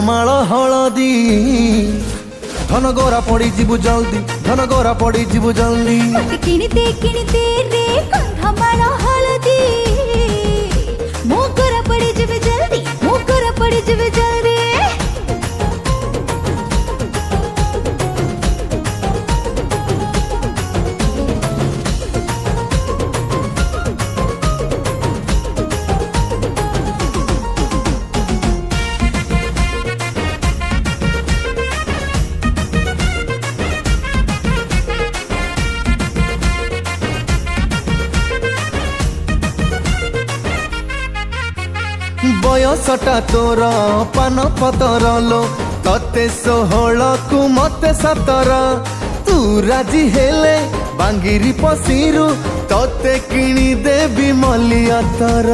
କନ୍ଧମାଳ ହଳଦୀ ଧନ ଗୋରା ପଡ଼ି ଯିବୁ ଜଲ୍ଦି ଧନ ଗୋରା ପଡ଼ି ଯିବୁ ଜଲ୍ଦି କିଣିତେ କିଣିତେ ରେ କନ୍ଧମାଳ ହଳଦୀ ମୁଁ ଗୋରା ପଡ଼ି ଯିବି ଜଲ୍ଦି ମୁଁ ଗୋରା ପଡ଼ି ଯିବି ଜଲ୍ଦି बयसटा तोर पान पतर लो तते 16 कु मते 17 तू राजी हेले बांगिरी पसीरु तते किणी देवी मलिया तर।